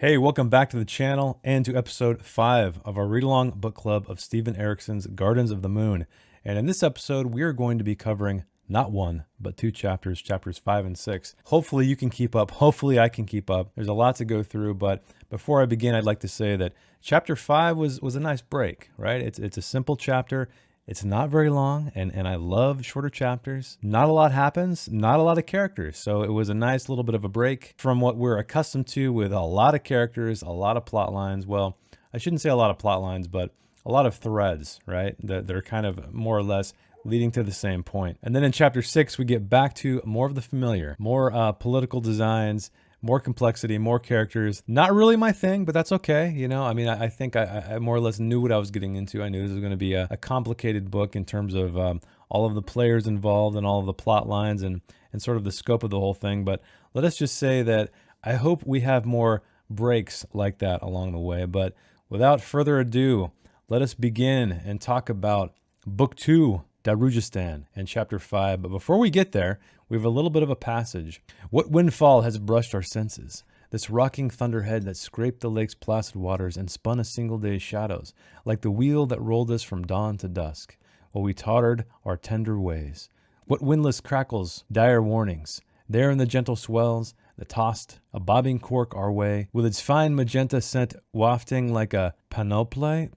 Hey, welcome back to the channel and to episode 5 of our read-along book club of Steven Erikson's Gardens of the Moon. And in this episode, we are going to be covering not one, but two chapters, chapters 5 and 6. Hopefully you can keep up. Hopefully I can keep up. There's a lot to go through, but before I begin, I'd like to say that chapter 5 was a nice break, right? It's a simple chapter. It's not very long, and I love shorter chapters. Not a lot happens, not a lot of characters. So it was a nice little bit of a break from what we're accustomed to with a lot of characters, a lot of plot lines. Well, I shouldn't say a lot of plot lines, but a lot of threads, right? That they're kind of more or less leading to the same point. And then in chapter 6, we get back to more of the familiar, more political designs, more complexity, more characters. Not really my thing, but that's okay. You know, I mean, I think I more or less knew what I was getting into. I knew this was going to be a complicated book in terms of all of the players involved and all of the plot lines and sort of the scope of the whole thing. But let us just say that I hope we have more breaks like that along the way. But without further ado, let us begin and talk about Book 2, Darujistan, and Chapter 5. But before we get there, we have a little bit of a passage. What windfall has brushed our senses? This rocking thunderhead that scraped the lake's placid waters and spun a single day's shadows, like the wheel that rolled us from dawn to dusk, while we tottered our tender ways. What windless crackles, dire warnings? There in the gentle swells, that tossed a bobbing cork our way, with its fine magenta scent wafting like a panoply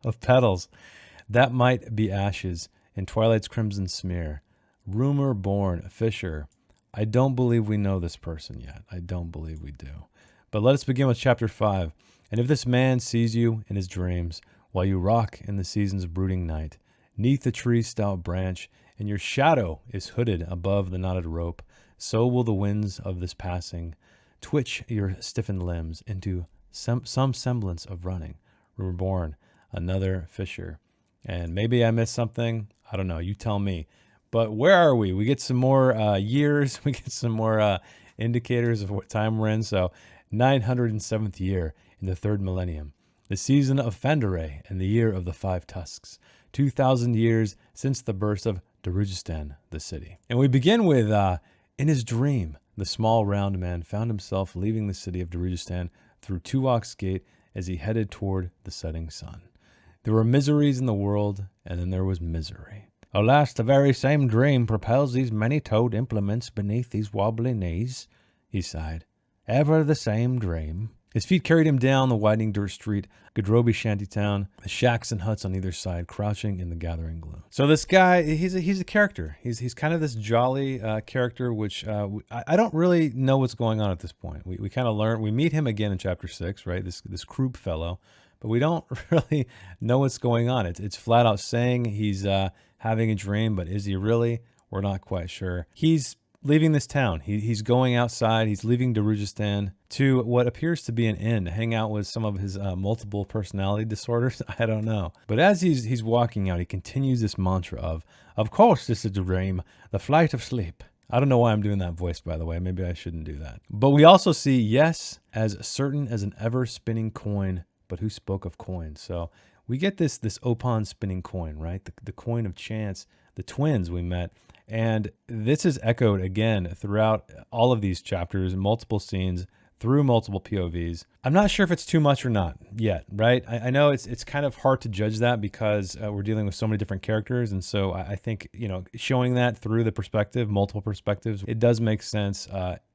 of petals. That might be ashes in twilight's crimson smear. Rumor born, Fisher. I don't believe we know this person yet. I don't believe we do. But let us begin with chapter 5. And if this man sees you in his dreams, while you rock in the season's brooding night, neath the tree's stout branch, and your shadow is hooded above the knotted rope, so will the winds of this passing twitch your stiffened limbs into some semblance of running. Reborn, another Fisher. And maybe I missed something. I don't know. You tell me. But where are we? We get some more years. We get some more indicators of what time we're in. So 907th year in the third millennium. The season of Fandaray and the year of the five tusks. 2,000 years since the birth of Darujistan, the city. And we begin with, in his dream, the small round man found himself leaving the city of Darujistan through Tuwok's gate as he headed toward the setting sun. There were miseries in the world, and then there was misery. Alas, the very same dream propels these many-toed implements beneath these wobbly knees, he sighed. Ever the same dream. His feet carried him down the widening dirt street, Gadrobi shantytown, the shacks and huts on either side crouching in the gathering gloom. So this guy, he's a character. He's kind of this jolly character, which I don't really know what's going on at this point. We kind of learn, we meet him again in chapter 6, right? This croup fellow. But we don't really know what's going on. It's flat out saying he's having a dream, but is he really? We're not quite sure. He's leaving this town. He's going outside. He's leaving Darujistan to what appears to be an inn to hang out with some of his multiple personality disorders. I don't know. But as he's walking out, he continues this mantra of course this is a dream, the flight of sleep. I don't know why I'm doing that voice, by the way. Maybe I shouldn't do that. But we also see yes as certain as an ever-spinning coin, but who spoke of coins? So we get this Opon spinning coin, right? The coin of chance, the twins we met. And this is echoed again throughout all of these chapters, multiple scenes, through multiple POVs. I'm not sure if it's too much or not yet, right? I know it's kind of hard to judge that because we're dealing with so many different characters. And so I think, you know, showing that through the perspective, multiple perspectives, it does make sense.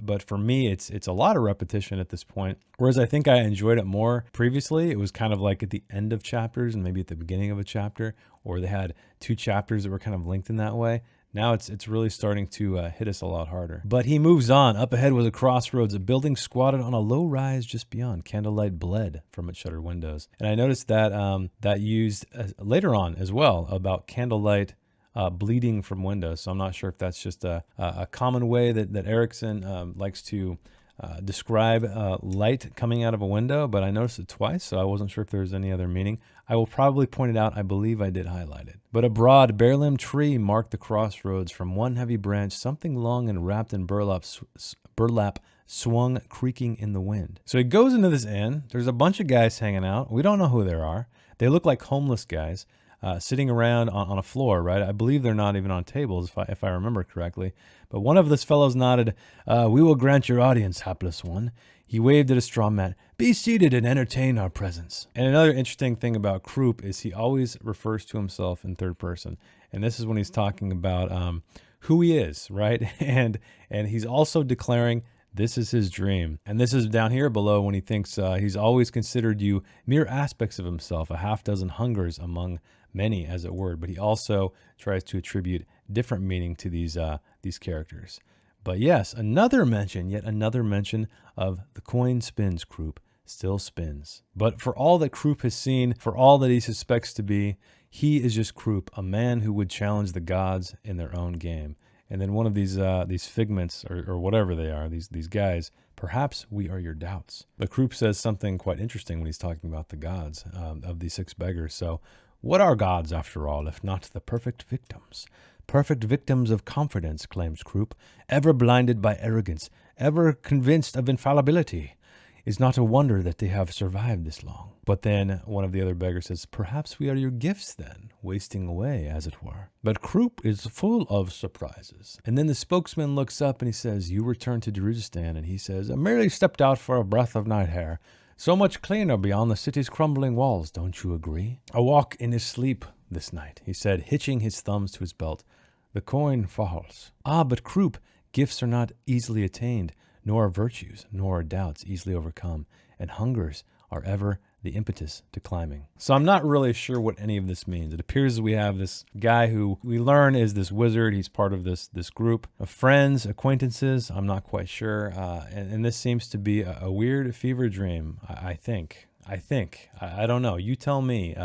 But for me, it's a lot of repetition at this point. Whereas I think I enjoyed it more previously. It was kind of like at the end of chapters and maybe at the beginning of a chapter, or they had two chapters that were kind of linked in that way. Now it's really starting to hit us a lot harder. But he moves on. Up ahead was a crossroads, a building squatted on a low rise just beyond. Candlelight bled from its shuttered windows. And I noticed that that used later on as well about candlelight bleeding from windows. So I'm not sure if that's just a common way that Erikson likes to describe light coming out of a window, but I noticed it twice, so I wasn't sure if there was any other meaning. I will probably point it out. I believe I did highlight it. But a broad, bare-limbed tree marked the crossroads. From one heavy branch, something long and wrapped in burlap swung creaking in the wind. So he goes into this inn. There's a bunch of guys hanging out. We don't know who they are. They look like homeless guys. Sitting around on a floor, right? I believe they're not even on tables, if I remember correctly. But one of this fellows nodded, "We will grant your audience, hapless one." He waved at a straw mat. Be seated and entertain our presence. And another interesting thing about Croup is he always refers to himself in third person. And this is when he's talking about who he is, right? And he's also declaring this is his dream. And this is down here below when he thinks he's always considered you mere aspects of himself, a half dozen hungers among many, as it were. But he also tries to attribute different meaning to these characters. But yes, yet another mention of the coin spins, Croup, still spins. But for all that Croup has seen, for all that he suspects to be, he is just Croup, a man who would challenge the gods in their own game. And then one of these figments, or whatever they are, these guys, perhaps we are your doubts. But Croup says something quite interesting when he's talking about the gods of these 6 beggars. So what are gods, after all, if not the perfect victims? Perfect victims of confidence, claims Croup, ever blinded by arrogance, ever convinced of infallibility. Is not a wonder that they have survived this long. But then one of the other beggars says, perhaps we are your gifts then, wasting away, as it were. But Croup is full of surprises. And then the spokesman looks up and he says, you return to Darujistan, and he says, I merely stepped out for a breath of night air. So much cleaner beyond the city's crumbling walls, don't you agree? A walk in his sleep this night, he said, hitching his thumbs to his belt. The coin falls. Ah, but Croup, gifts are not easily attained, nor are virtues, nor are doubts easily overcome, and hungers are ever the impetus to climbing. So I'm not really sure what any of this means. It appears we have this guy who we learn is this wizard. He's part of this group of friends, acquaintances. I'm not quite sure. And this seems to be a weird fever dream, I think. I don't know. You tell me.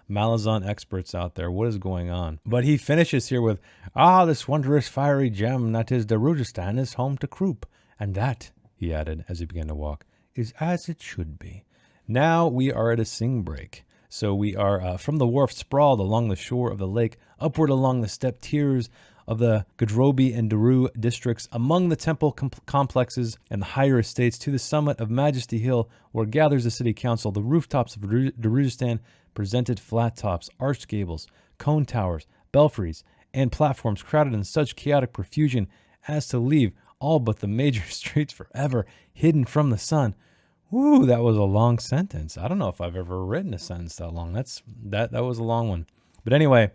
Malazan experts out there, what is going on? But he finishes here with, this wondrous fiery gem that is Darujistan is home to Croup. And that, he added as he began to walk, is as it should be. Now we are at a sing break. So we are from the wharf sprawled along the shore of the lake, upward along the stepped tiers of the Gadrobi and Daru districts, among the temple complexes and the higher estates, to the summit of Majesty Hill, where gathers the city council. The rooftops of Darujistan presented flat tops, arched gables, cone towers, belfries, and platforms crowded in such chaotic profusion as to leave all but the major streets forever hidden from the sun. Woo, that was a long sentence. I don't know if I've ever written a sentence that long. That was a long one. But anyway,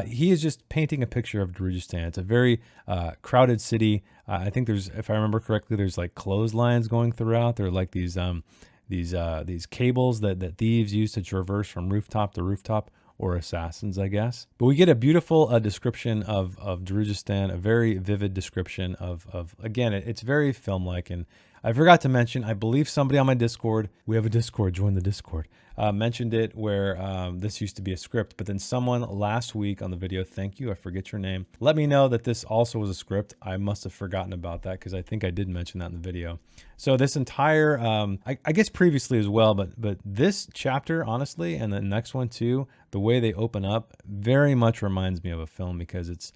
he is just painting a picture of Darujistan. It's a very crowded city. I think there's, if I remember correctly, there's like clotheslines going throughout. There are like these cables that thieves use to traverse from rooftop to rooftop, or assassins, I guess. But we get a beautiful description of Darujistan, a very vivid description of again, it's very film-like. And I forgot to mention, I believe somebody on my Discord, we have a Discord, join the Discord, mentioned it where this used to be a script, but then someone last week on the video, thank you, I forget your name, let me know that this also was a script. I must have forgotten about that because I think I did mention that in the video. So this entire, I guess previously as well, but this chapter, honestly, and the next one too, the way they open up very much reminds me of a film, because it's,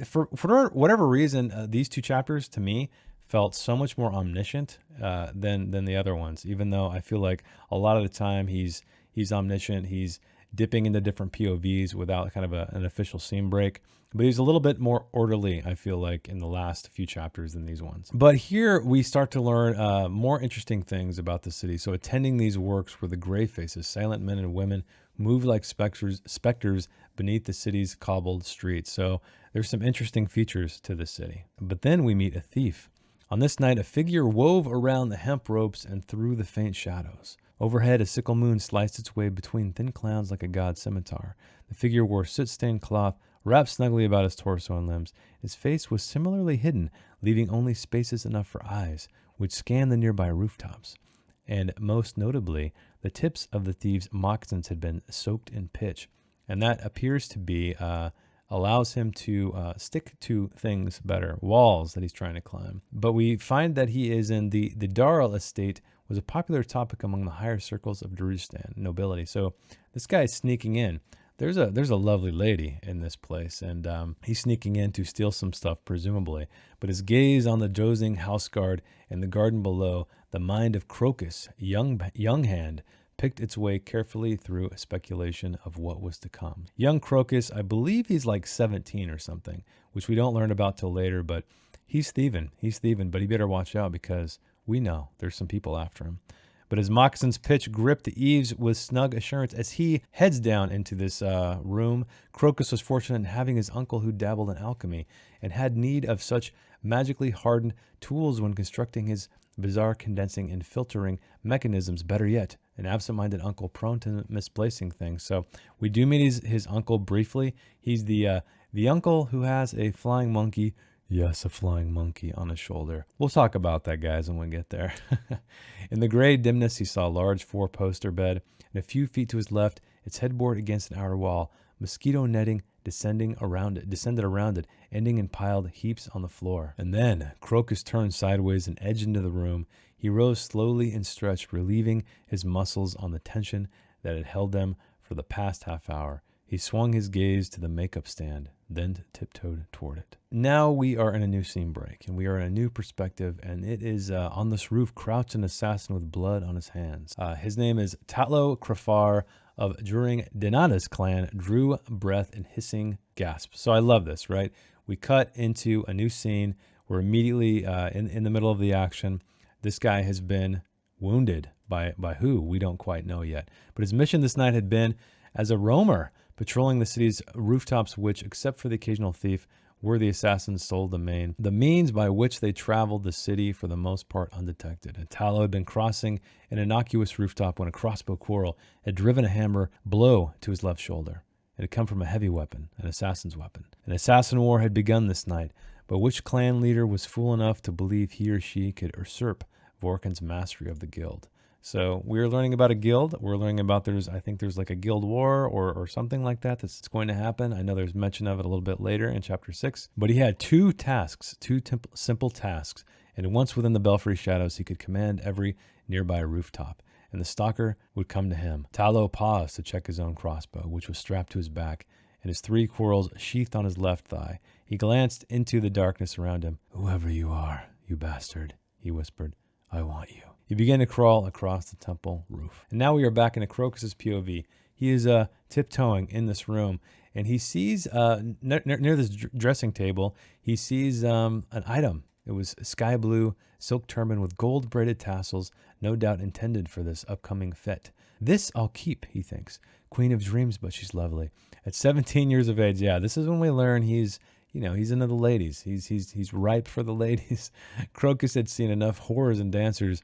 for whatever reason, these 2 chapters to me felt so much more omniscient than the other ones, even though I feel like a lot of the time he's omniscient, he's dipping into different POVs without kind of an official scene break. But he's a little bit more orderly, I feel like, in the last few chapters than these ones. But here we start to learn more interesting things about the city. So attending these works were the gray faces, silent men and women, moved like specters beneath the city's cobbled streets. So there's some interesting features to the city. But then we meet a thief. On this night, a figure wove around the hemp ropes and through the faint shadows. Overhead, a sickle moon sliced its way between thin clouds like a god's scimitar. The figure wore soot-stained cloth wrapped snugly about his torso and limbs. His face was similarly hidden, leaving only spaces enough for eyes, which scanned the nearby rooftops. And most notably, the tips of the thieves' moccasins had been soaked in pitch, and that appears to be allows him to stick to things better, walls that he's trying to climb. But we find that he is in the Darl estate, was a popular topic among the higher circles of Darujistan nobility. So this guy is sneaking in. There's a lovely lady in this place, and he's sneaking in to steal some stuff, presumably. But his gaze on the dozing house guard in the garden below, the mind of Crocus, young hand, picked its way carefully through a speculation of what was to come. Young Crocus, I believe he's like 17 or something, which we don't learn about till later, but he's thieving, but he better watch out, because We know there's some people after him. But his moccasins pitch grip the eaves with snug assurance as he heads down into this room. Crocus was fortunate in having his uncle who dabbled in alchemy and had need of such magically hardened tools when constructing his bizarre condensing and filtering mechanisms. Better yet, an absent-minded uncle prone to misplacing things. So we do meet his uncle briefly. He's the uncle who has a flying monkey. Yes, a flying monkey on his shoulder. We'll talk about that, guys, when we get there. In the gray dimness, he saw a large four-poster bed, and a few feet to his left, its headboard against an outer wall. Mosquito netting descended around it, ending in piled heaps on the floor. And then Crocus turned sideways and edged into the room. He rose slowly and stretched, relieving his muscles on the tension that had held them for the past half hour. He swung his gaze to the makeup stand, then tiptoed toward it. Now we are in a new scene break, and we are in a new perspective, and it is on this roof crouched an assassin with blood on his hands. His name is Tatlo Krafar of during Denada's clan, drew breath and hissing gasps. So I love this, right? We cut into a new scene. We're immediately in the middle of the action. This guy has been wounded by who? We don't quite know yet. But his mission this night had been as a roamer, patrolling the city's rooftops, which, except for the occasional thief, were the assassins' sole domain, the means by which they traveled the city for the most part undetected. And Tatlo had been crossing an innocuous rooftop when a crossbow quarrel had driven a hammer blow to his left shoulder. It had come from a heavy weapon, an assassin's weapon. An assassin war had begun this night, but which clan leader was fool enough to believe he or she could usurp Vorkin's mastery of the guild? So we're learning about a guild. We're learning about I think there's like a guild war or something like that that's going to happen. I know there's mention of it a little bit later in chapter 6. But he had two simple tasks. And once within the belfry shadows, he could command every nearby rooftop. And the stalker would come to him. Tatlo paused to check his own crossbow, which was strapped to his back, and his 3 quarrels sheathed on his left thigh. He glanced into the darkness around him. "Whoever you are, you bastard," he whispered, "I want you." He began to crawl across the temple roof. And now we are back in Crocus's POV. He is tiptoeing in this room, and he sees near this dressing table, he sees an item. It was a sky blue silk turban with gold braided tassels, no doubt intended for this upcoming fete. This I'll keep, he thinks. Queen of dreams, but she's lovely. At 17 years of age, yeah, this is when we learn he's into the ladies. He's ripe for the ladies. Crocus had seen enough whores and dancers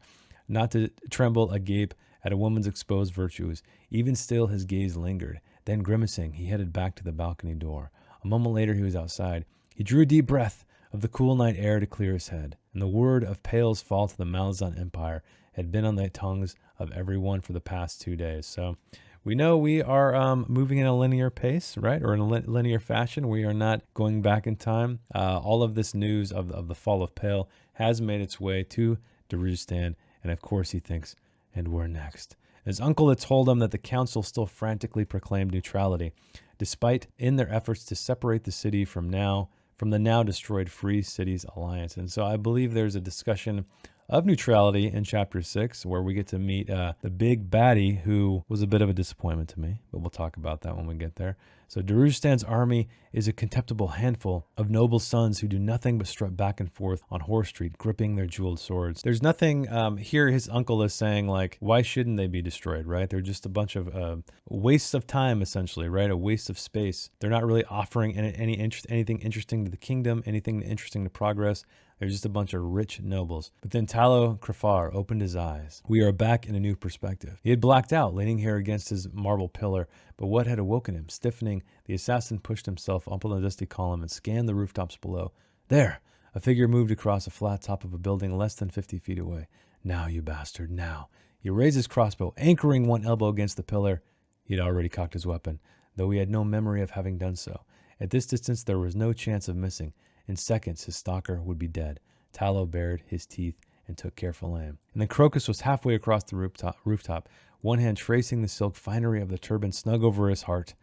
not to tremble agape at a woman's exposed virtues. Even still, his gaze lingered. Then, grimacing, he headed back to the balcony door. A moment later, he was outside. He drew a deep breath of the cool night air to clear his head. And the word of Pale's fall to the Malazan Empire had been on the tongues of everyone for the past 2 days. So we know we are moving in a linear pace, right? Or in a linear fashion. We are not going back in time. All of this news of the fall of Pale has made its way to Darustan. And of course he thinks, and we're next. His uncle had told him that the council still frantically proclaimed neutrality, despite in their efforts to separate the city from the now destroyed Free Cities Alliance. And so I believe there's a discussion of neutrality in chapter 6, where we get to meet the big baddie, who was a bit of a disappointment to me, but we'll talk about that when we get there. So Darustan's army is a contemptible handful of noble sons who do nothing but strut back and forth on Horse Street, gripping their jeweled swords. There's nothing here. His uncle is saying, like, why shouldn't they be destroyed, right? They're just a bunch of wastes of time, essentially, right? A waste of space. They're not really offering anything interesting to the kingdom, anything interesting to progress. They're just a bunch of rich nobles. But then Tatlo Krafar opened his eyes. We are back in a new perspective. He had blacked out, leaning here against his marble pillar. But what had awoken him? Stiffening, the assassin pushed himself up on the dusty column and scanned the rooftops below. There! A figure moved across a flat top of a building less than 50 feet away. Now, you bastard, now. He raised his crossbow, anchoring one elbow against the pillar. He had already cocked his weapon, though he had no memory of having done so. At this distance, there was no chance of missing. In seconds, his stalker would be dead. Tatlo bared his teeth and took careful aim. And then Crocus was halfway across the rooftop, one hand tracing the silk finery of the turban snug over his heart,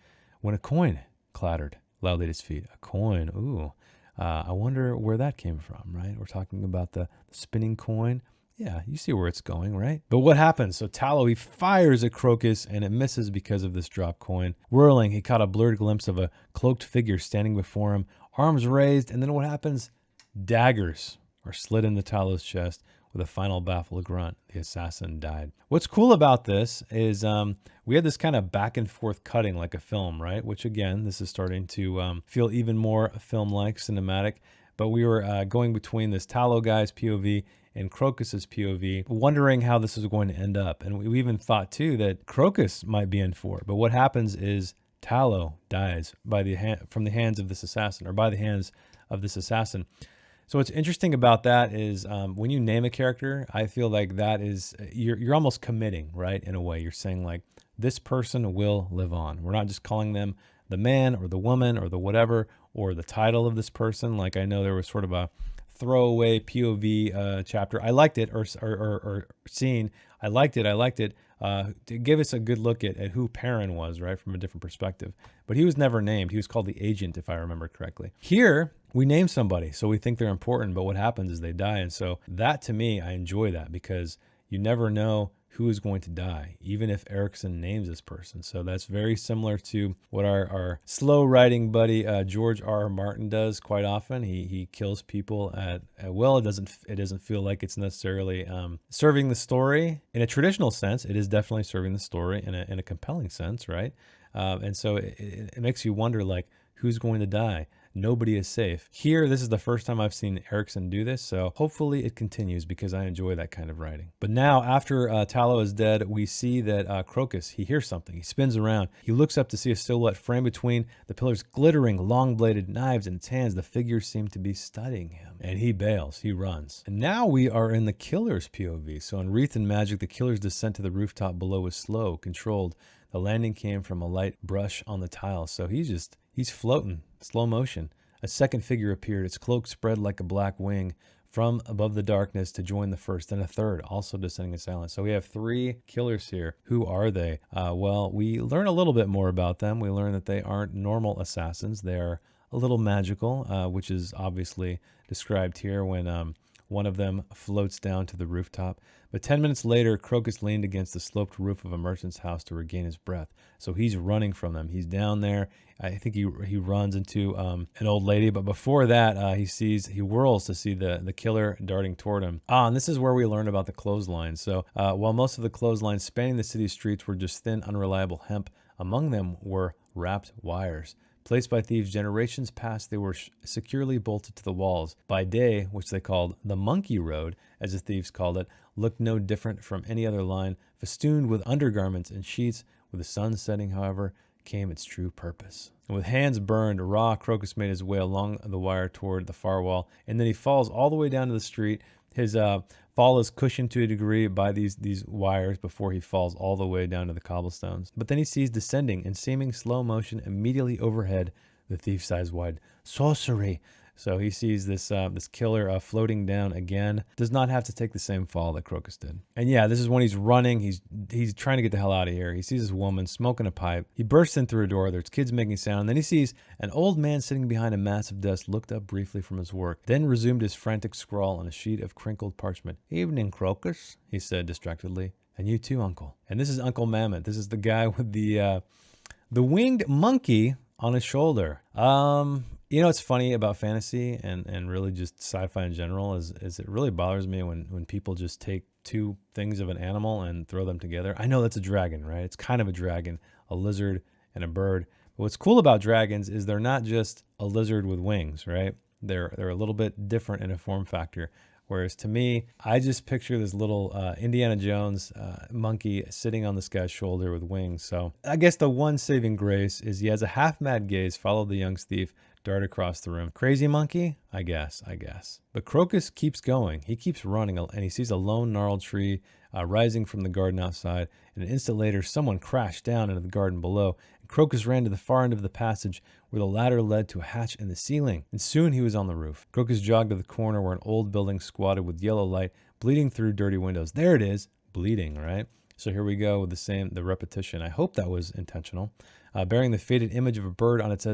when a coin clattered loudly at his feet. A coin, ooh. I wonder where that came from, right? We're talking about the spinning coin. Yeah, you see where it's going, right? But what happens? So Tatlo, he fires at Crocus, and it misses because of this drop coin. Whirling, he caught a blurred glimpse of a cloaked figure standing before him, arms raised, and then what happens? Daggers are slid into Tatlo's chest, With a final baffled grunt, the assassin died. What's cool about this is we had this kind of back and forth cutting like a film, right? Which again, this is starting to feel even more film-like, cinematic. But we were going between this Tallow guy's POV and Crocus's POV, wondering how this was going to end up. And we even thought too that Crocus might be in for it. But what happens is Tallow dies from the hands of this assassin, or by the hands of this assassin. So what's interesting about that is when you name a character, I feel like that is, you're almost committing, right? In a way, you're saying like, this person will live on. We're not just calling them the man or the woman or the whatever, or the title of this person. Like I know there was sort of a throwaway POV chapter. I liked it, or scene. I liked it. To give us a good look at who Perrin was, right, from a different perspective. But he was never named. He was called the Agent, if I remember correctly. Here, we name somebody, so we think they're important, but what happens is they die. And so that, to me, I enjoy that, because you never know who is going to die, even if Erikson names this person. So that's very similar to what our slow writing buddy George R. Martin does quite often. He kills people at will. It doesn't feel like it's necessarily serving the story in a traditional sense. It is definitely serving the story in a compelling sense, right? And so it makes you wonder, like, who's going to die? Nobody is safe. Here, this is the first time I've seen Erikson do this, so hopefully it continues, because I enjoy that kind of writing. But now, after Tallow is dead, we see that Crocus, he hears something. He spins around. He looks up to see a silhouette framed between the pillars, glittering long-bladed knives in its hands. The figures seem to be studying him. And he bails. He runs. And now we are in the killer's POV. So in Wreath and Magic, the killer's descent to the rooftop below was slow, controlled. The landing came from a light brush on the tiles. So he's floating, slow motion. A second figure appeared, its cloak spread like a black wing from above the darkness to join the first, and a third, also descending in silence. So we have 3 killers here. Who are they? Well, we learn a little bit more about them. We learn that they aren't normal assassins. They are a little magical, which is obviously described here when one of them floats down to the rooftop. But 10 minutes later, Crocus leaned against the sloped roof of a merchant's house to regain his breath. So he's running from them. He's down there. I think he runs into an old lady. But before that, he whirls to see the killer darting toward him. And this is where we learn about the clotheslines. So while most of the clotheslines spanning the city streets were just thin, unreliable hemp, among them were wrapped wires. Placed by thieves generations past, they were securely bolted to the walls. By day, which they called the Monkey Road, as the thieves called it, looked no different from any other line, festooned with undergarments and sheets. With the sun setting, however, came its true purpose. And with hands burned, raw, Crocus made his way along the wire toward the far wall, and then he falls all the way down to the street. His fall is cushioned to a degree by these wires before he falls all the way down to the cobblestones. But then he sees descending in seeming slow motion immediately overhead the thief's eyes wide. Sorcery! So he sees this killer floating down again. Does not have to take the same fall that Crocus did. And yeah, this is when he's running. He's trying to get the hell out of here. He sees this woman smoking a pipe. He bursts in through a door. There's kids making sound. And then he sees an old man sitting behind a massive desk, looked up briefly from his work, then resumed his frantic scrawl on a sheet of crinkled parchment. Evening, Crocus, he said distractedly. And you too, Uncle. And this is Uncle Mammoth. This is the guy with the winged monkey on his shoulder. You know what's funny about fantasy and really just sci-fi in general is it really bothers me when people just take 2 things of an animal and throw them together. I know that's a dragon, right? It's kind of a dragon, a lizard, and a bird. But what's cool about dragons is they're not just a lizard with wings, right? They're a little bit different in a form factor. Whereas to me, I just picture this little Indiana Jones monkey sitting on this guy's shoulder with wings. So I guess the one saving grace is he has a half-mad gaze, followed the young thief, dart across the room. Crazy monkey? I guess. But Crocus keeps going. He keeps running, and he sees a lone gnarled tree rising from the garden outside. And an instant later, someone crashed down into the garden below. And Crocus ran to the far end of the passage, where the ladder led to a hatch in the ceiling. And soon he was on the roof. Crocus jogged to the corner where an old building squatted with yellow light bleeding through dirty windows. There it is, bleeding, right? So here we go with the repetition. I hope that was intentional. Bearing the faded image of a bird on its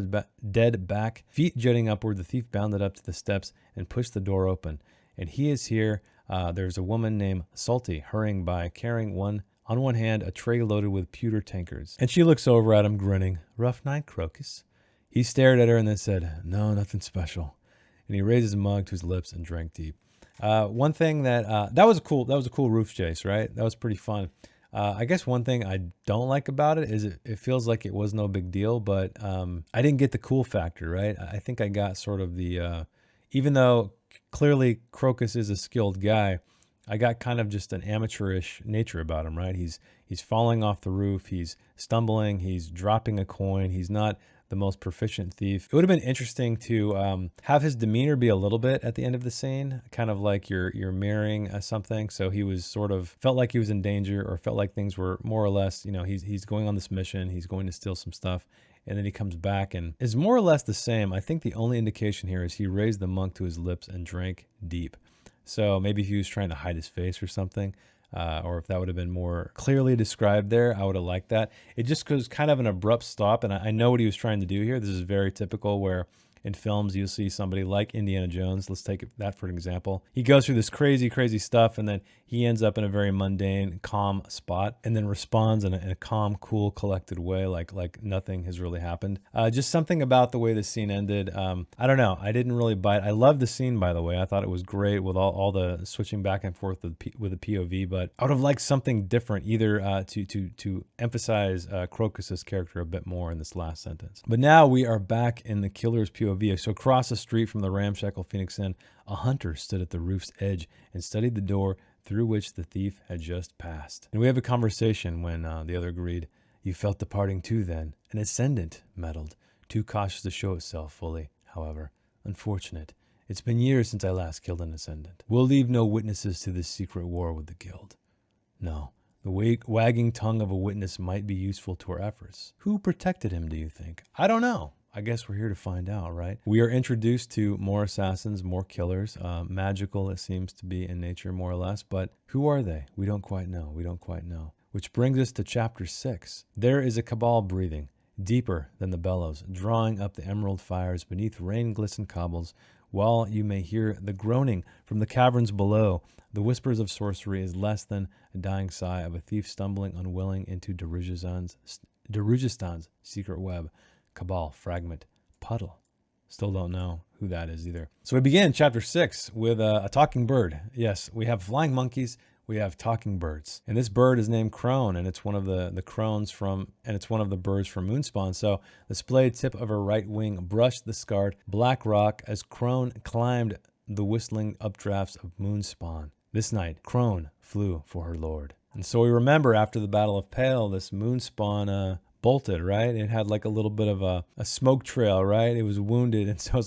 dead back, feet jutting upward, the thief bounded up to the steps and pushed the door open. And he is here. There's a woman named Salty hurrying by, carrying on one hand a tray loaded with pewter tankards. And she looks over at him, grinning. Rough night, Crocus. He stared at her and then said, No, nothing special. And he raised his mug to his lips and drank deep. One thing that was a cool roof chase, right? That was pretty fun. I guess one thing I don't like about it is it feels like it was no big deal, but I didn't get the cool factor, right? I think I got sort of the, even though clearly Crocus is a skilled guy, I got kind of just an amateurish nature about him, right? He's falling off the roof, he's stumbling, he's dropping a coin, he's not the most proficient thief. It would have been interesting to have his demeanor be a little bit at the end of the scene, kind of like you're mirroring something. So he was sort of felt like he was in danger, or felt like things were more or less, he's going on this mission, he's going to steal some stuff, and then he comes back and is more or less the same. I think the only indication here is he raised the monk to his lips and drank deep. So maybe if he was trying to hide his face or something, or if that would have been more clearly described there, I would have liked that. It just goes kind of an abrupt stop, and I know what he was trying to do here. This is very typical where in films you'll see somebody like Indiana Jones. Let's take that for an example. He goes through this crazy, crazy stuff, and then he ends up in a very mundane, calm spot, and then responds in a calm, cool, collected way, like nothing has really happened. Just something about the way the scene ended. I don't know. I didn't really buy it. I love the scene, by the way. I thought it was great with all the switching back and forth with the POV, but I would have liked something different, either to emphasize Crocus's character a bit more in this last sentence. But now we are back in the killer's POV. So across the street from the ramshackle Phoenix Inn, a hunter stood at the roof's edge and studied the door through which the thief had just passed. And we have a conversation when the other agreed. You felt the parting too then. An ascendant meddled, too cautious to show itself fully, however. Unfortunate. It's been years since I last killed an ascendant. We'll leave no witnesses to this secret war with the guild. No. The wagging tongue of a witness might be useful to our efforts. Who protected him, do you think? I don't know. I guess we're here to find out, right? We are introduced to more assassins, more killers. Magical, it seems to be in nature, more or less. But who are they? We don't quite know. Which brings us to chapter 6. There is a cabal breathing, deeper than the bellows, drawing up the emerald fires beneath rain-glistened cobbles, while you may hear the groaning from the caverns below. The whispers of sorcery is less than a dying sigh of a thief stumbling unwilling into Darujastan's secret web. Cabal, fragment, puddle. Still don't know who that is either. So we begin chapter 6 with a talking bird. Yes, we have flying monkeys, we have talking birds. And this bird is named Crone, and it's one of the crones it's one of the birds from Moonspawn. So the splayed tip of her right wing brushed the scarred black rock as Crone climbed the whistling updrafts of Moonspawn. This night, Crone flew for her lord. And so we remember after the Battle of Pale, this Moonspawn bolted, right? It had like a little bit of a smoke trail, right? It was wounded, and so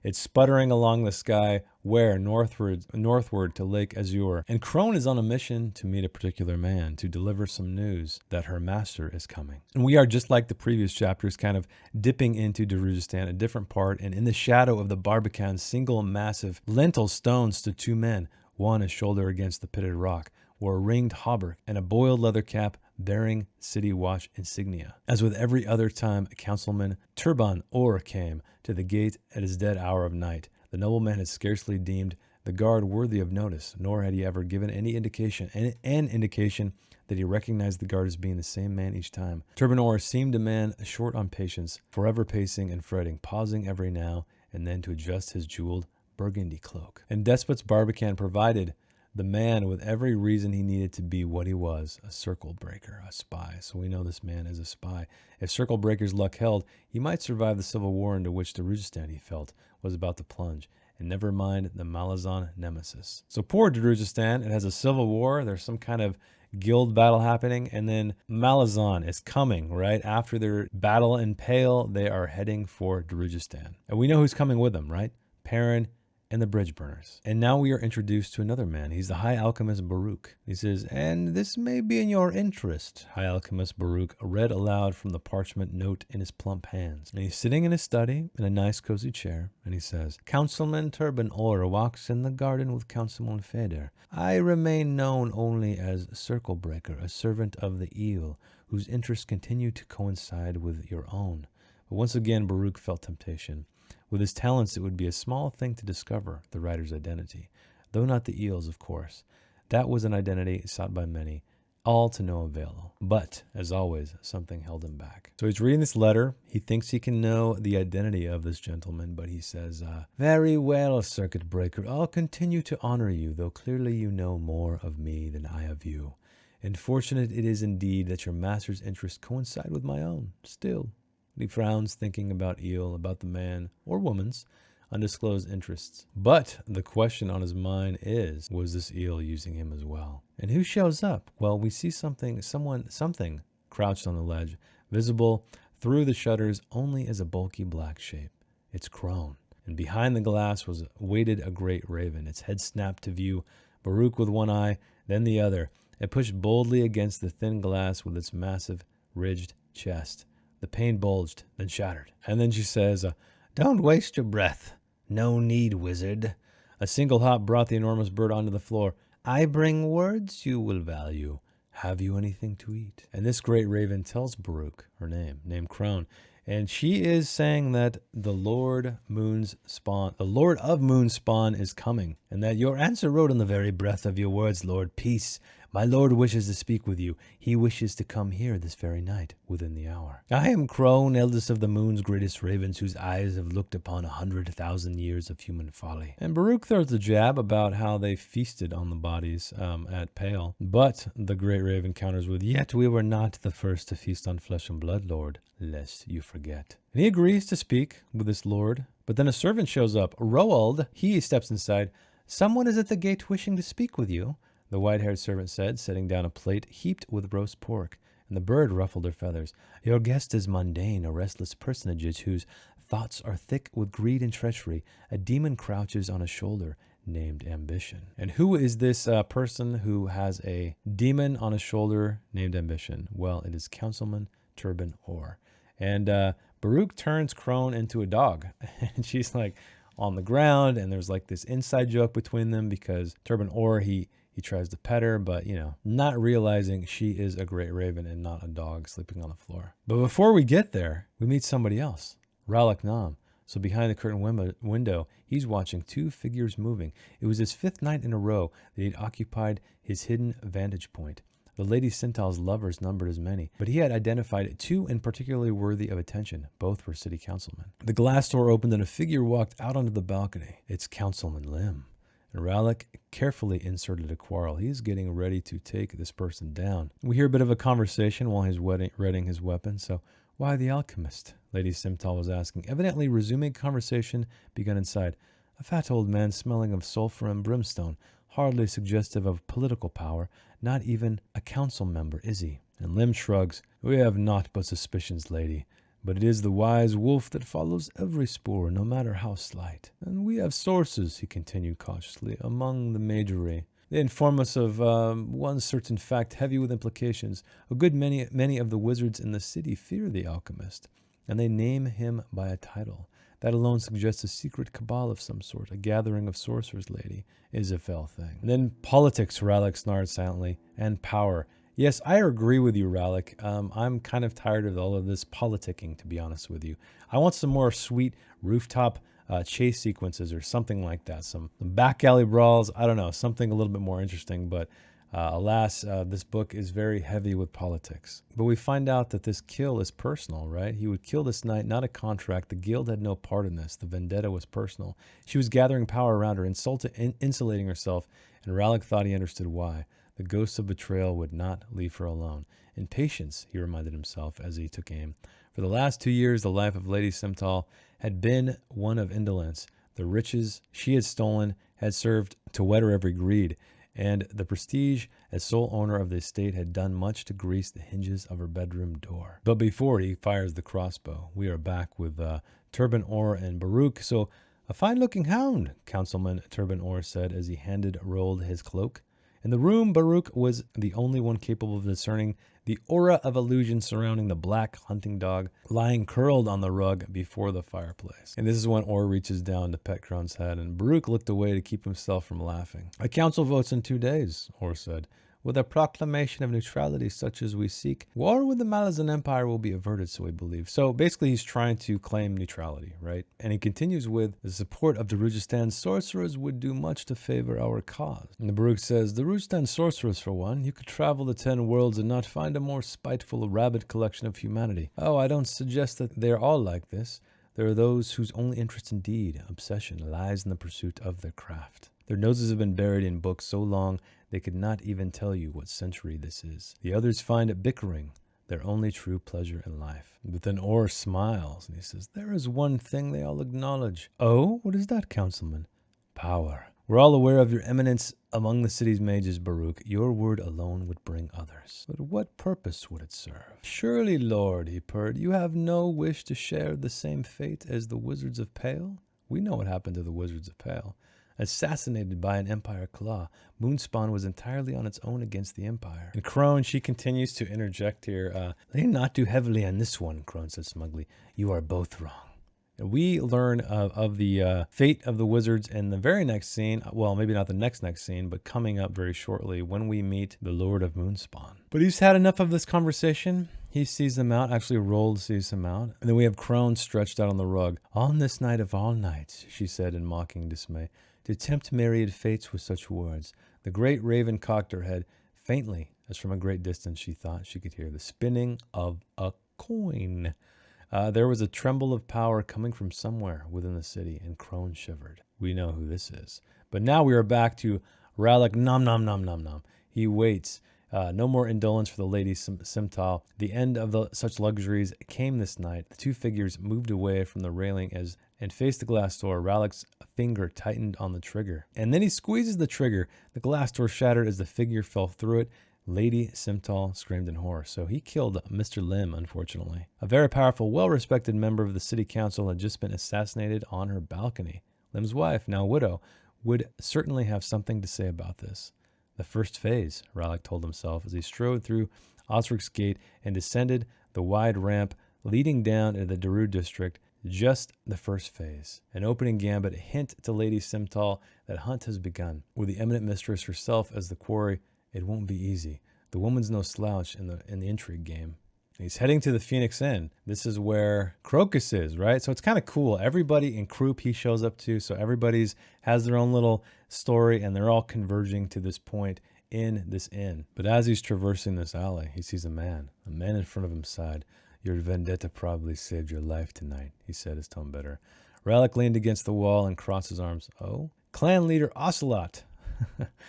it's sputtering along the sky, where northward to Lake Azure. And Crone is on a mission to meet a particular man to deliver some news that her master is coming. And we are, just like the previous chapters, kind of dipping into Darujistan, a different part, and in the shadow of the Barbican's single massive lintel stone stood two men, one a shoulder against the pitted rock, wore a ringed hauberk and a boiled leather cap bearing city watch insignia. As with every other time Councilman Turban Orr came to the gate at his dead hour of night, the nobleman had scarcely deemed the guard worthy of notice, nor had he ever given any indication, that he recognized the guard as being the same man each time. Turban Orr seemed a man short on patience, forever pacing and fretting, pausing every now and then to adjust his jeweled burgundy cloak. And Despot's Barbican provided the man with every reason he needed to be what he was, a circle breaker, a spy. So we know this man is a spy. If circle breaker's luck held, he might survive the civil war into which Darujistan, he felt, was about to plunge. And never mind the Malazan nemesis. So poor Darujistan, it has a civil war. There's some kind of guild battle happening, and then Malazan is coming, right? After their battle in Pale, they are heading for Darujistan. And we know who's coming with them, right? Perrin and the bridge burners. And now we are introduced to another man. He's the High Alchemist Baruch. He says, and this may be in your interest. High Alchemist Baruch read aloud from the parchment note in his plump hands. And he's sitting in his study in a nice cozy chair, and he says, Councilman Turban Orr walks in the garden with Councilman Feder. I remain known only as Circle Breaker, a servant of the eel, whose interests continue to coincide with your own. But once again, Baruch felt temptation. With his talents, it would be a small thing to discover the writer's identity, though not the eel's, of course. That was an identity sought by many. all to no avail. But, as always, something held him back. So he's reading this letter. He thinks he can know the identity of this gentleman, but he says, very well, circuit breaker, I'll continue to honor you, though clearly you know more of me than I of you. And fortunate it is indeed that your master's interests coincide with my own. Still, he frowns, thinking about Eel, about the man, or woman's, undisclosed interests. But the question on his mind is, was this eel using him as well? And who shows up? Well, we see something crouched on the ledge, visible through the shutters only as a bulky black shape. It's Crone. And behind the glass waited a great raven, its head snapped to view, Baruch with one eye, then the other. It pushed boldly against the thin glass with its massive, ridged chest. The pane bulged, then shattered. And then she says, don't waste your breath. No need, wizard. A single hop brought the enormous bird onto the floor. I bring words you will value. Have you anything to eat? And this great raven tells Baruch her name, named Crone. And she is saying that the Lord of Moonspawn is coming. And that your answer wrote in the very breath of your words, Lord, peace. My lord wishes to speak with you. He wishes to come here this very night, within the hour. I am Crone, eldest of the moon's greatest ravens, whose eyes have looked upon 100,000 years of human folly. And Baruch throws a jab about how they feasted on the bodies at Pale. But the great raven counters with, yet we were not the first to feast on flesh and blood, Lord, lest you forget. And he agrees to speak with this lord. But then a servant shows up. Roald, he steps inside. Someone is at the gate wishing to speak with you, the white-haired servant said, setting down a plate heaped with roast pork, and the bird ruffled her feathers. Your guest is mundane, a restless personage whose thoughts are thick with greed and treachery. A demon crouches on a shoulder named Ambition. And who is this person who has a demon on a shoulder named Ambition? Well, it is Councilman Turban Orr. And Baruch turns Crone into a dog, and she's like on the ground, and there's like this inside joke between them because Turban Orr, he tries to pet her, but, not realizing she is a great raven and not a dog sleeping on the floor. But before we get there, we meet somebody else, Ralak Nam. So behind the curtain window, he's watching two figures moving. It was his fifth night in a row that he'd occupied his hidden vantage point. The Lady Sintal's lovers numbered as many, but he had identified two in particularly worthy of attention. Both were city councilmen. The glass door opened and a figure walked out onto the balcony. It's Councilman Lim. And Ralak carefully inserted a quarrel. He's getting ready to take this person down. We hear a bit of a conversation while he's readying his weapon. So, why the alchemist? Lady Simtal was asking. Evidently resuming a conversation begun inside. A fat old man smelling of sulfur and brimstone, hardly suggestive of political power, not even a council member, is he? And Lim shrugs. We have naught but suspicions, lady. But it is the wise wolf that follows every spoor, no matter how slight. And we have sources, he continued cautiously, among the majory. They inform us of one certain fact heavy with implications. A good many of the wizards in the city fear the alchemist, and they name him by a title. That alone suggests a secret cabal of some sort, a gathering of sorcerers, lady, is a fell thing. And then politics, Ralak snarled silently, and power. Yes, I agree with you, Ralak. I'm kind of tired of all of this politicking, to be honest with you. I want some more sweet rooftop chase sequences or something like that. Some back alley brawls. I don't know, something a little bit more interesting. But alas, this book is very heavy with politics. But we find out that this kill is personal, right? He would kill this knight, not a contract. The guild had no part in this. The vendetta was personal. She was gathering power around her, insulating herself, and Ralak thought he understood why. The ghost of betrayal would not leave her alone. In patience, he reminded himself as he took aim. For the last 2 years, the life of Lady Simtal had been one of indolence. The riches she had stolen had served to whet her every greed, and the prestige as sole owner of the estate had done much to grease the hinges of her bedroom door. But before he fires the crossbow, we are back with Turban Orr and Baruch. So, a fine-looking hound, Councilman Turban Orr said as he rolled his cloak. In the room, Baruch was the only one capable of discerning the aura of illusion surrounding the black hunting dog lying curled on the rug before the fireplace. And this is when Orr reaches down to pet Crone's head, and Baruch looked away to keep himself from laughing. A council votes in 2 days, Orr said. With a proclamation of neutrality such as we seek, war with the Malazan Empire will be averted, so we believe. So basically he's trying to claim neutrality, right? And he continues with, the support of the Darujistan's sorcerers would do much to favor our cause. And the Baruch says, the Darujistan sorcerers, for one, you could travel the 10 worlds and not find a more spiteful, rabid collection of humanity. Oh, I don't suggest that they're all like this. There are those whose only interest indeed, obsession, lies in the pursuit of their craft. Their noses have been buried in books so long they could not even tell you what century this is. The others find it bickering their only true pleasure in life. But then Orr smiles and he says, there is one thing they all acknowledge. Oh, what is that, councilman? Power. We're all aware of your eminence among the city's mages, Baruch. Your word alone would bring others. But what purpose would it serve? Surely, Lord, he purred, you have no wish to share the same fate as the Wizards of Pale? We know what happened to the Wizards of Pale. Assassinated by an Empire claw, Moonspawn was entirely on its own against the Empire. And Crone, she continues to interject here. Lean not too heavily on this one, Crone said smugly. You are both wrong. And we learn of the fate of the wizards in the very next scene. Well, maybe not the next scene, but coming up very shortly when we meet the Lord of Moonspawn. But he's had enough of this conversation. He sees them out. Actually, Rold sees him out. And then we have Crone stretched out on the rug. On this night of all nights, she said in mocking dismay, to tempt myriad fates with such words. The great raven cocked her head. Faintly, as from a great distance, she thought she could hear the spinning of a coin. There was a tremble of power coming from somewhere within the city, and Crone shivered. We know who this is. But now we are back to Rallick nom nom nom nom nom. He waits. No more indolence for the lady Simtal. The end of such luxuries came this night. The two figures moved away from the railing and faced the glass door. Rallick's finger tightened on the trigger. And then he squeezes the trigger. The glass door shattered as the figure fell through it. Lady Simtal screamed in horror. So he killed Mr. Lim, unfortunately. A very powerful, well-respected member of the city council had just been assassinated on her balcony. Lim's wife, now widow, would certainly have something to say about this. The first phase, Rallick told himself as he strode through Osric's gate and descended the wide ramp leading down into the Daru district. Just the first phase. An opening gambit, a hint to Lady Simtal that hunt has begun. With the eminent mistress herself as the quarry, it won't be easy. The woman's no slouch in the intrigue game. He's heading to the Phoenix Inn. This is where Crocus is, right? So it's kind of cool. Everybody in Croup he shows up to, so everybody's has their own little story, and they're all converging to this point in this inn. But as he's traversing this alley, he sees a man. A man in front of him sighed. Your vendetta probably saved your life tonight, he said, his tone bitter. Rallick leaned against the wall and crossed his arms. Oh? Clan leader Ocelot.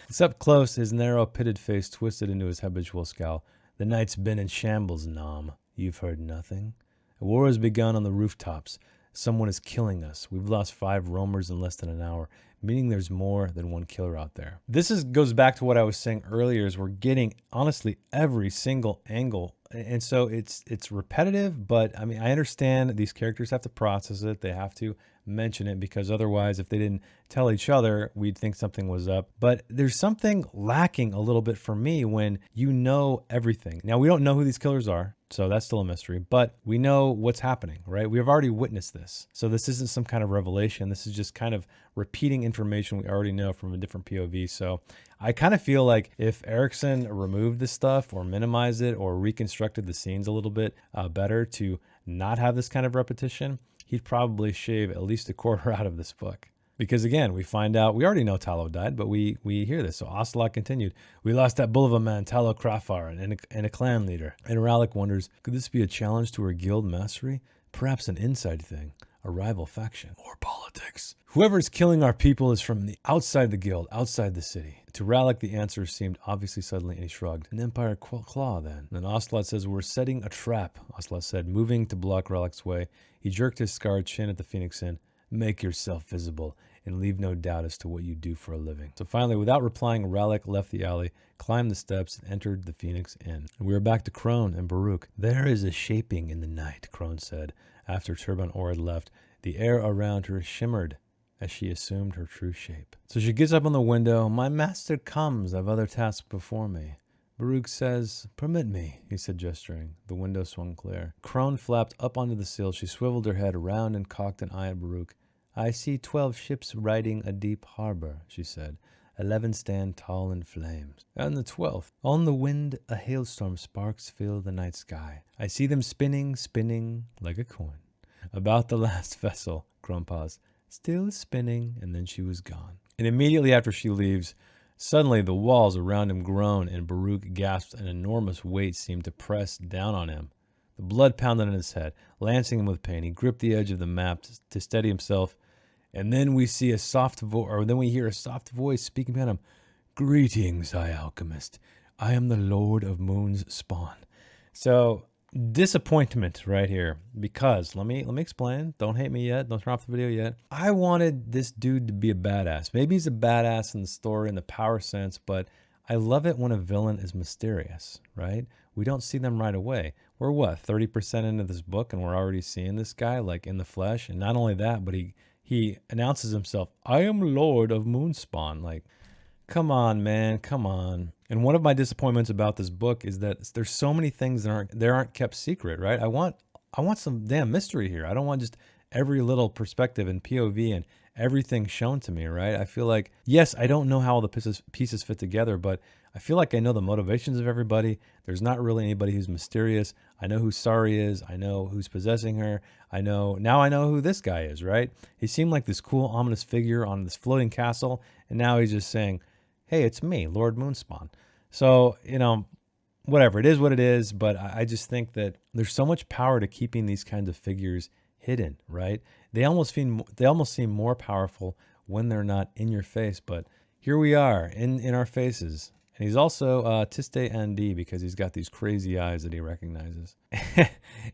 It's up close, his narrow, pitted face twisted into his habitual scowl. The night's been in shambles, Nom. You've heard nothing? A war has begun on the rooftops. Someone is killing us. We've lost 5 roamers in less than an hour, meaning there's more than one killer out there. This goes back to what I was saying earlier, is we're getting, honestly, every single angle. And so it's repetitive, but I mean, I understand these characters have to process it. They have to mention it, because otherwise, if they didn't tell each other, we'd think something was up. But there's something lacking a little bit for me when you know everything. Now, we don't know who these killers are, so that's still a mystery, but we know what's happening, right? We have already witnessed this. So this isn't some kind of revelation. This is just kind of repeating information we already know from a different POV. So I kind of feel like if Erikson removed this stuff or minimized it or reconstructed the scenes a little bit better to not have this kind of repetition, he'd probably shave at least a quarter out of this book. Because again, we find out, we already know Tallow died, but we hear this. So Ocelot continued, we lost that bull of a man, Tallow Crafar, and a clan leader. And Rallick wonders, could this be a challenge to her guild mastery? Perhaps an inside thing, a rival faction, or politics. Whoever is killing our people is from the outside the guild, outside the city. To Rallick, the answer seemed obviously suddenly, and he shrugged. An Empire claw, then. Then Ocelot says, we're setting a trap, Ocelot said, moving to block Rallick's way. He jerked his scarred chin at the Phoenix Inn. Make yourself visible, and leave no doubt as to what you do for a living. So finally, without replying, Rallick left the alley, climbed the steps, and entered the Phoenix Inn. And we are back to Crone and Baruch. There is a shaping in the night, Crone said. After Turban Orr had left, the air around her shimmered as she assumed her true shape. So she gets up on the window. My master comes. I've other tasks before me. Baruch says, permit me, he said, gesturing. The window swung clear. Crone flapped up onto the sill. She swiveled her head around and cocked an eye at Baruch. I see 12 ships riding a deep harbor, she said. 11 stand tall in flames. And the 12th, on the wind a hailstorm sparks fill the night sky. I see them spinning, spinning like a coin. About the last vessel, Grandpa's still spinning, and then she was gone. And immediately after she leaves, suddenly the walls around him groan, and Baruch gasps. An enormous weight seemed to press down on him. The blood pounded in his head, lancing him with pain. He gripped the edge of the map to steady himself, and then we hear a soft voice speaking behind him. Greetings, high alchemist. I am the Lord of Moon's spawn. So disappointment right here, because let me explain. Don't hate me yet. Don't turn off the video yet. I wanted this dude to be a badass. Maybe he's a badass in the story in the power sense, but I love it when a villain is mysterious, right? We don't see them right away. We're what, 30% into this book, and we're already seeing this guy like in the flesh. And not only that, but he announces himself, I am Lord of Moonspawn. Like, come on, man, come on. And one of my disappointments about this book is that there's so many things that aren't kept secret, right? I want some damn mystery here. I don't want just every little perspective and POV and everything shown to me, right? I feel like, yes, I don't know how all the pieces fit together, but I feel like I know the motivations of everybody. There's not really anybody who's mysterious. I know who Sari is. I know who's possessing her. I know who this guy is, right? He seemed like this cool, ominous figure on this floating castle, and now he's just saying, hey, it's me, Lord Moonspawn. So, whatever, it is what it is, but I just think that there's so much power to keeping these kinds of figures hidden, right? They almost seem more powerful when they're not in your face, but here we are in our faces. And he's also Tiste Andi because he's got these crazy eyes that he recognizes.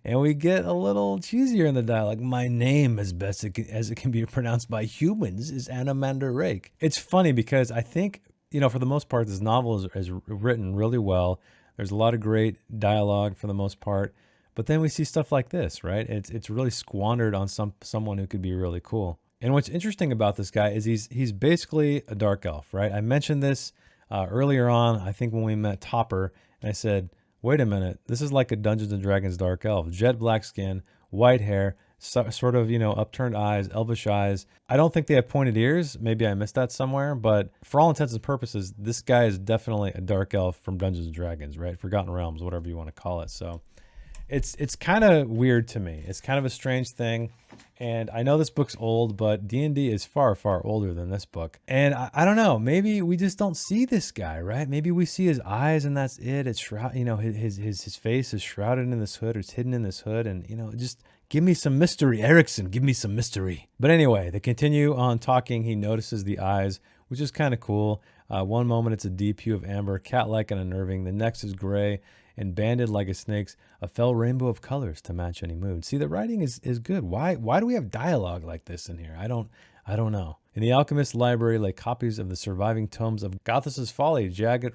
And we get a little cheesier in the dialogue. My name, as best as it can be pronounced by humans, is Anamander Rake. It's funny because I think, for the most part, this novel is written really well. There's a lot of great dialogue for the most part. But then we see stuff like this, right? It's really squandered on someone who could be really cool. And what's interesting about this guy is he's basically a dark elf, right? I mentioned this earlier on, I think when we met Topper, and I said, wait a minute, this is like a Dungeons & Dragons dark elf. Jet black skin, white hair, sort of, upturned eyes, elvish eyes. I don't think they have pointed ears. Maybe I missed that somewhere, but for all intents and purposes, this guy is definitely a dark elf from Dungeons & Dragons, right? Forgotten Realms, whatever you want to call it. So it's kind of weird to me. It's kind of a strange thing. And I know this book's old, but D&D is far, far older than this book. And I don't know, maybe we just don't see this guy, right? Maybe we see his eyes and that's it. It's his face is shrouded in this hood, or it's hidden in this hood. And, just give me some mystery, Erickson, give me some mystery. But anyway, they continue on talking. He notices the eyes, which is kind of cool. One moment it's a deep hue of amber, cat-like and unnerving. The next is gray and banded like a snake's, a fell rainbow of colors to match any mood. See, the writing is good. Why do we have dialogue like this in here? I don't know. In the Alchemist's library lay copies of the surviving tomes of Gothus's Folly, Jaghut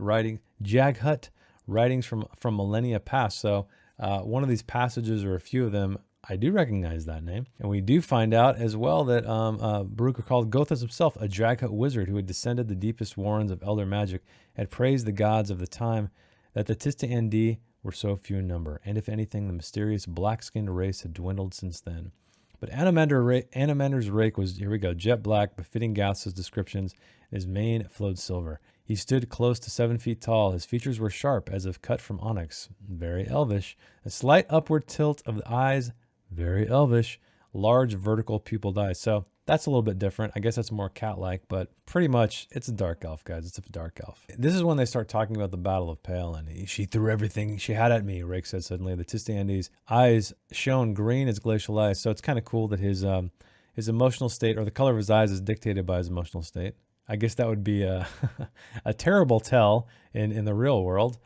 writings from millennia past. So one of these passages, or a few of them, I do recognize that name. And we do find out as well that Baruch called Gothus himself a Jaghut wizard who had descended the deepest warrens of elder magic, had praised the gods of the time that the Tiste Andi were so few in number, and if anything, the mysterious black-skinned race had dwindled since then. But Anamander's rake was, here we go, jet black, befitting Gauss's descriptions, and his mane flowed silver. He stood close to 7 feet tall. His features were sharp, as if cut from onyx, very elvish. A slight upward tilt of the eyes, very elvish. Large vertical pupilled eyes. So that's a little bit different. I guess that's more cat-like, but pretty much it's a dark elf, guys. It's a dark elf. This is when they start talking about the Battle of Pale, and she threw everything she had at me, Rake said suddenly. The Tiste Andi's eyes shone green as glacial ice. So it's kind of cool that his emotional state, or the color of his eyes, is dictated by his emotional state. I guess that would be a terrible tell in the real world.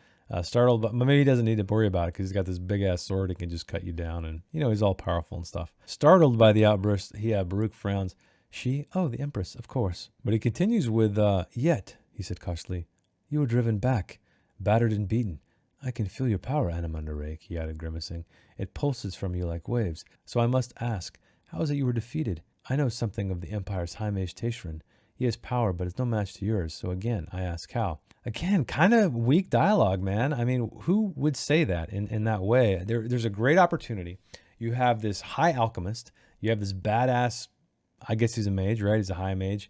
Startled, but maybe he doesn't need to worry about it because he's got this big ass sword. He can just cut you down, and he's all powerful and stuff. Startled by the outburst, Baruch frowns. She? Oh, the Empress, of course. But he continues with, yet, he said cautiously, you were driven back, battered and beaten. I can feel your power, Anamander Rake, he added, grimacing. It pulses from you like waves. So I must ask, how is it you were defeated? I know something of the Empire's High Mage Teshrin. He has power, but it's no match to yours. So again, I ask how. Again, kind of weak dialogue, man. I mean, who would say that in that way? There's a great opportunity. You have this high alchemist. You have this badass, I guess he's a mage, right? He's a high mage.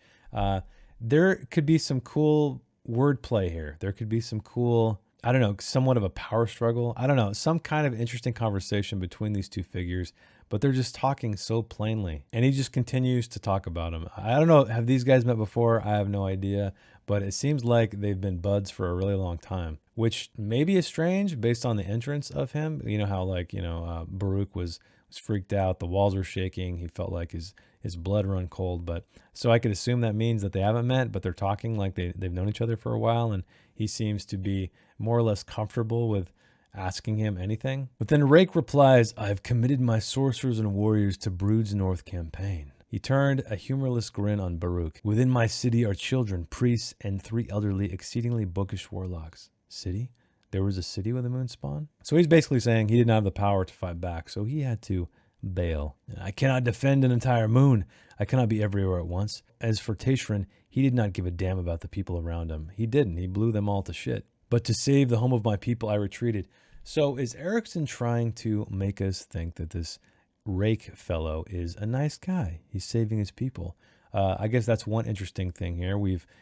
there could be some cool wordplay here. There could be some cool, I don't know, somewhat of a power struggle. I don't know, some kind of interesting conversation between these two figures, but they're just talking so plainly. And he just continues to talk about him. I don't know, have these guys met before? I have no idea, but it seems like they've been buds for a really long time, which maybe is strange based on the entrance of him. You know how Baruch was freaked out. The walls were shaking. He felt like his blood run cold. But so I could assume that means that they haven't met, but they're talking like they've known each other for a while. And he seems to be more or less comfortable with asking him anything. But then Rake replies, "I've committed my sorcerers and warriors to Brood's North campaign." He turned a humorless grin on Baruch. "Within my city are children, priests, and 3 elderly, exceedingly bookish warlocks." City? There was a city with a moon spawn? So he's basically saying he didn't have the power to fight back, so he had to bail. "I cannot defend an entire moon. I cannot be everywhere at once." As for Tashrin, he did not give a damn about the people around him. He didn't. He blew them all to shit. "But to save the home of my people, I retreated." So is Erikson trying to make us think that this Rake fellow is a nice guy? He's saving his people. I guess that's one interesting thing here.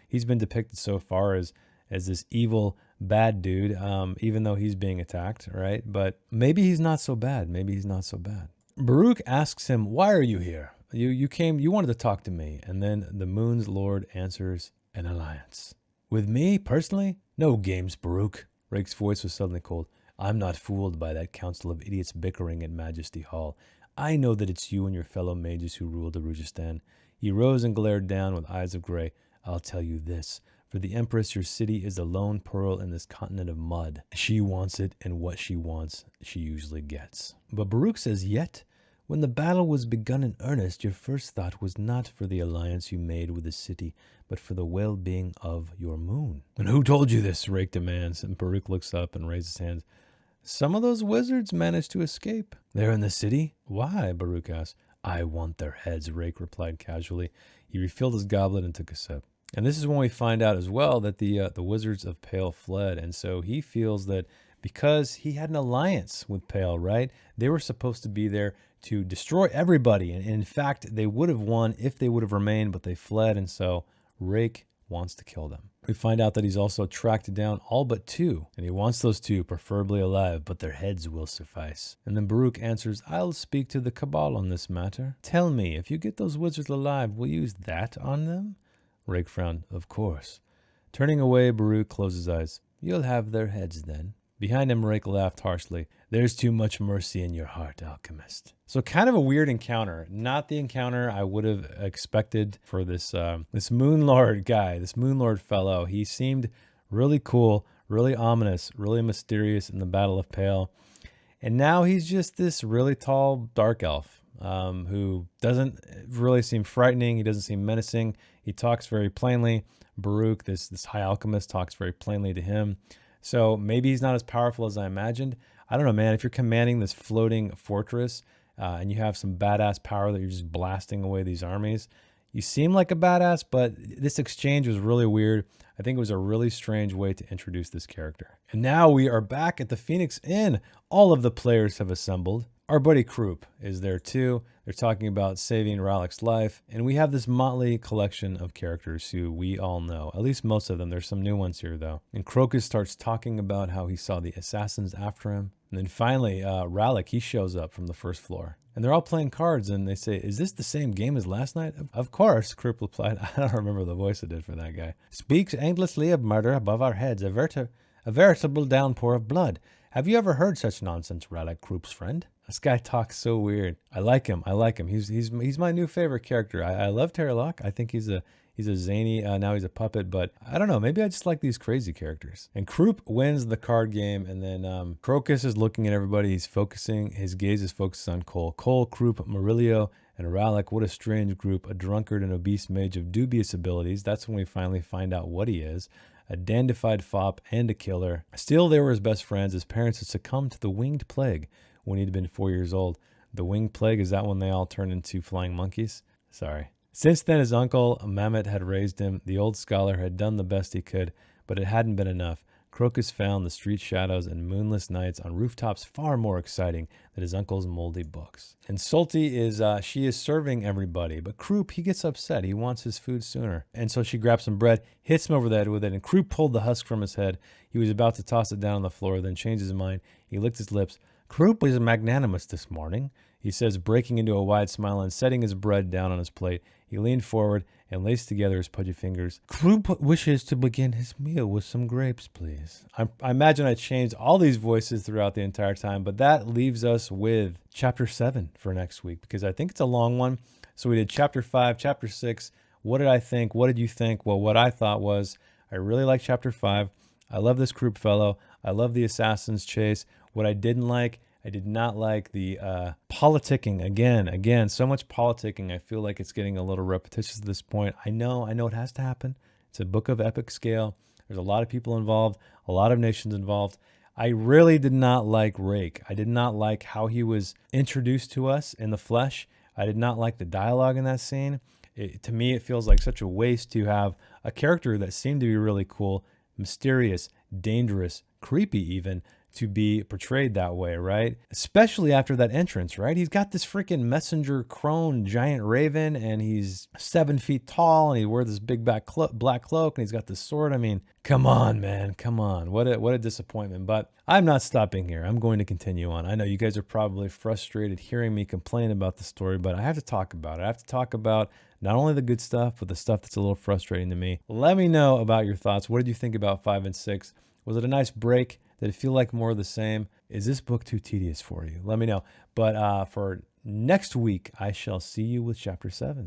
He's been depicted so far as this evil, bad dude, even though he's being attacked, right? But maybe he's not so bad. Maybe he's not so bad. Baruch asks him, "Why are you here? You wanted to talk to me." And then the Moon's Lord answers, "An alliance." "With me, personally? No games, Baruch." Rake's voice was suddenly cold. "I'm not fooled by that council of idiots bickering at Majesty Hall. I know that it's you and your fellow mages who rule Darujistan." He rose and glared down with eyes of gray. "I'll tell you this. For the Empress, your city is the lone pearl in this continent of mud. She wants it, and what she wants, she usually gets." But Baruch says, "Yet, when the battle was begun in earnest, your first thought was not for the alliance you made with the city, but for the well-being of your moon." "And who told you this?" Rake demands, and Baruch looks up and raises his hands. "Some of those wizards managed to escape." "They're in the city?" "Why?" Baruch asked. "I want their heads," Rake replied casually. He refilled his goblet and took a sip. And this is when we find out as well that the Wizards of Pale fled. And so he feels that because he had an alliance with Pale, right? They were supposed to be there to destroy everybody. And in fact, they would have won if they would have remained, but they fled. And so Rake wants to kill them. We find out that he's also tracked down all but 2, and he wants those 2 preferably alive, but their heads will suffice. And then Baruch answers, "I'll speak to the Cabal on this matter. Tell me, if you get those wizards alive, will you use that on them?" Rake frowned. "Of course." Turning away, Baruch closed his eyes. "You'll have their heads then." Behind him, Rake laughed harshly. "There's too much mercy in your heart, alchemist." So kind of a weird encounter. Not the encounter I would have expected for this Moon Lord guy, this Moon Lord fellow. He seemed really cool, really ominous, really mysterious in the Battle of Pale. And now he's just this really tall dark elf who doesn't really seem frightening. He doesn't seem menacing. He talks very plainly. Baruch, this high alchemist, talks very plainly to him. So maybe he's not as powerful as I imagined. I don't know, man. If you're commanding this floating fortress and you have some badass power that you're just blasting away these armies, you seem like a badass, but this exchange was really weird. I think it was a really strange way to introduce this character. And now we are back at the Phoenix Inn. All of the players have assembled. Our buddy Krupp is there too. They're talking about saving Ralik's life. And we have this motley collection of characters who we all know. At least most of them. There's some new ones here though. And Crocus starts talking about how he saw the assassins after him. And then finally, Ralik, he shows up from the first floor. And they're all playing cards and they say, "Is this the same game as last night?" "Of course," Krupp replied. I don't remember the voice I did for that guy. "Speaks endlessly of murder above our heads. A veritable downpour of blood. Have you ever heard such nonsense, Ralik, Krupp's friend?" This guy talks so weird. I like him. He's my new favorite character. I love Terralock. I think he's a zany, now he's a puppet, but I don't know. Maybe I just like these crazy characters. And Krupp wins the card game, and then Crocus is looking at everybody. He's focusing. His gaze is focused on Cole. Cole, Krupp, Murillo, and Ralik. What a strange group. A drunkard and obese mage of dubious abilities. That's when we finally find out what he is. A dandified fop and a killer. Still, they were his best friends. His parents had succumbed to the winged plague when he'd been 4 years old. The winged plague, is that when they all turned into flying monkeys? Sorry. Since then, his uncle, Mamet, had raised him. The old scholar had done the best he could, but it hadn't been enough. Crocus found the street shadows and moonless nights on rooftops far more exciting than his uncle's moldy books. And Salty she is serving everybody, but Croup, he gets upset. He wants his food sooner. And so she grabs some bread, hits him over the head with it, and Croup pulled the husk from his head. He was about to toss it down on the floor, then changed his mind. He licked his lips. Croup was magnanimous this morning, he says, breaking into a wide smile and setting his bread down on his plate. He leaned forward and laced together his pudgy fingers. Croup wishes to begin his meal with some grapes, please. I imagine I changed all these voices throughout the entire time, but that leaves us with chapter 7 for next week, because I think it's a long one. So we did chapter 5, chapter 6. What did I think? What did you think? Well, what I thought was I really like chapter 5. I love this Croup fellow. I love the assassin's chase. What I didn't like, I did not like the politicking. Again, so much politicking. I feel like it's getting a little repetitious at this point. I know it has to happen. It's a book of epic scale. There's a lot of people involved, a lot of nations involved. I really did not like Rake. I did not like how he was introduced to us in the flesh. I did not like the dialogue in that scene. To me, it feels like such a waste to have a character that seemed to be really cool, mysterious, dangerous, creepy even, to be portrayed that way, right? Especially after that entrance, right? He's got this freaking messenger crone giant raven, and he's 7 feet tall, and he wears this big black cloak, and he's got this sword. I mean, come on, man, come on. What a disappointment. But I'm not stopping here. I'm going to continue on. I know you guys are probably frustrated hearing me complain about the story, but I have to talk about it. I have to talk about not only the good stuff, but the stuff that's a little frustrating to me. Let me know about your thoughts. What did you think about 5 and 6? Was it a nice break? Did it feel like more of the same? Is this book too tedious for you? Let me know. But for next week, I shall see you with chapter 7.